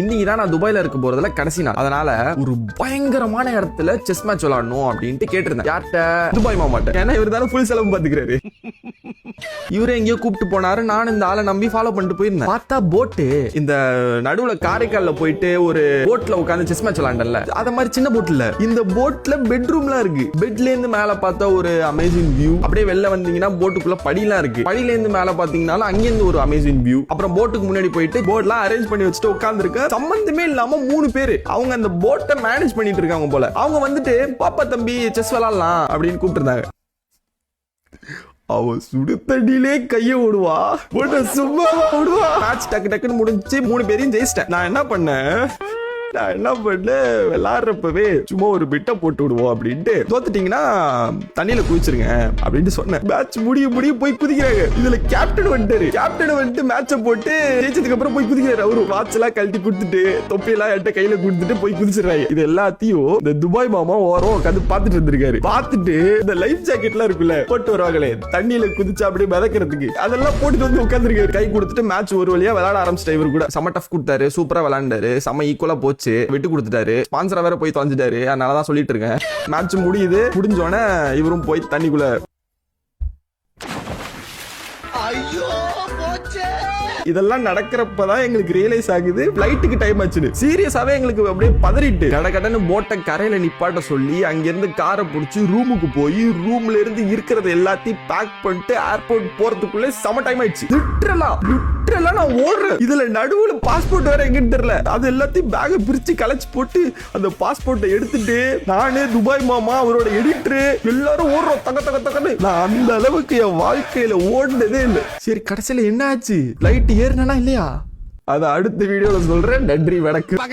இன்னைக்கு தான் நான் துபாயில இருக்க போறதுல கடைசி நாள். அதனால ஒரு பயங்கரமான இடத்துல செஸ் மேட்ச் விளையாடணும் அப்படின்ட்டு கேட்டிருந்தேன். யார்கிட்ட? துபாய் மாமாட்ட. ஏன்னா இவர் தானே ஃபுல் செலவு பாத்துக்கிறாரு. இவரே எங்கேயோ கூப்பிட்டு போனாரு. நான் இந்த ஆளை நம்பி ஃபாலோ பண்ணிட்டு போயிருந்தேன். பார்த்தா போட்டு இந்த நடுவுல காரைக்கால்ல போயிட்டு ஒரு போட்ல உட்காந்து செஸ் மேட்ச் விளையாண்டல, அத மாதிரி சின்ன போட்ல. இந்த போட்ல பெட்ரூம்லாம் இருக்கு. பெட்ல இருந்து மேல பார்த்தா ஒரு அமேசிங் வியூ. அப்படியே வெளில வந்தீங்கன்னா போட்டுக்குள்ள படிலாம் இருக்கு. படியில இருந்து மேல பாத்தீங்கன்னா அங்கிருந்து ஒரு அமேசிங் வியூ. அப்புறம் போட்டுக்கு முன்னாடி போயிட்டு போட்லாம் அரேஞ்ச் பண்ணி வச்சுட்டு உட்கார்ந்துருக்க. சம்பந்தமே இல்லாம 3 பேரு அவங்க அந்த போட்டை மேனேஜ் பண்ணிட்டு இருக்காங்க போல. அவங்க வந்துட்டு பாப்பா தம்பி செஸ் விளையாடலாம் அப்படின்னு கூப்பிட்டு இருந்தாங்க. அவ சுடு தண்ணியிலே கைய விடுவா, சும்மா விடுவா. மேட்ச் டக்கு டக்குன்னு முடிஞ்சு 3 பேரையும் ஜெயிச்சிட்டேன். நான் என்ன பண்ணேன், விளையாடுறப்பவே சும்மா ஒரு பிட்ட போட்டு விடுவோம் அப்படின்ட்டு, தோத்துட்டீங்கன்னா தண்ணியில குதிச்சிருங்க அப்படின்னு சொன்னேன். மேட்ச் முடிய போய் குதிக்கிறாங்க. இதுல கேப்டன் வந்துட்டு மேட்சை போட்டு ஜெயிச்சதுக்கு அப்புறம் போய் குதிக்கிறாரு. அவரு வாட்ச் எல்லாம் கழட்டி கொடுத்துட்டு தொப்பியெல்லாம் என்கிட்ட கையில கொடுத்துட்டு போய் குதிச்சிடறாங்க. இது எல்லாத்தையும் இந்த துபாய் மாமா ஓரம் உட்காந்து பாத்துட்டு இருந்திருக்காரு. பார்த்துட்டு இந்த லைஃப் ஜாக்கெட் எல்லாம் இருக்குல்ல போட்டு வருவாங்களே தண்ணியில குதிச்சு அப்படியே மிதக்கிறதுக்கு, அதெல்லாம் போட்டுட்டு வந்து உட்காந்துருக்காரு. கை கொடுத்துட்டு மேட்ச் ஒரு வழியா விளையாட ஆரம்பிச்சிட்டாரு. இவர் கூட செம டஃப் கொடுத்தாரு. சூப்பரா விளையாண்டாரு. செம ஈக்குவலா போச்சு. விட்டு கொடுத்துட்டாரு. ஸ்பான்சரா வேற போய் தொலைஞ்சிட்டாரு. அதனாலதான் சொல்லிட்டு இருக்கேன். மேட்ச் முடிஞ்சோடனே இவரும் போய் தண்ணிக்குள்ள இதெல்லாம் நடக்கிறப்பதான் எங்களுக்கு ரியலைஸ் ஆகுது ஃளைட்டுக்கு டைம் ஆச்சு. சீரியஸாவே எங்களுக்கு அப்படியே பதறிட்டு கடன்னு போட்டை கரையில நிப்பாட்ட சொல்லி அங்கிருந்து காரை பிடிச்சி ரூமுக்கு போய் ரூம்ல இருந்து இருக்கிறது எல்லாத்தையும் பேக் பண்ணிட்டு ஏர்போர்ட் போறதுக்குள்ள செம டைம் ஆயிடுச்சு. லிட்டரலா நான் ஓடுறேன். இதுல நடுவுல பாஸ்போர்ட் வேற எங்கன்னு தெரியல. அது எல்லாத்தையும் பேக பிரிச்சு கலைச்சு போட்டு அந்த பாஸ்போர்ட்டை எடுத்துட்டு நானே துபாய் மாமா அவரோட எடிட்டர் எல்லாரும் ஓடுறோம் தக்கன்னு. நான் அந்த அளவுக்கு என் வாழ்க்கையில ஓடுனதே இல்லை. சரி கடைசியில என்ன ஆச்சு, ஃளைட் ஏறினா இல்லையா, அதை அடுத்த வீடியோல சொல்றேன். நன்றி வணக்கம்.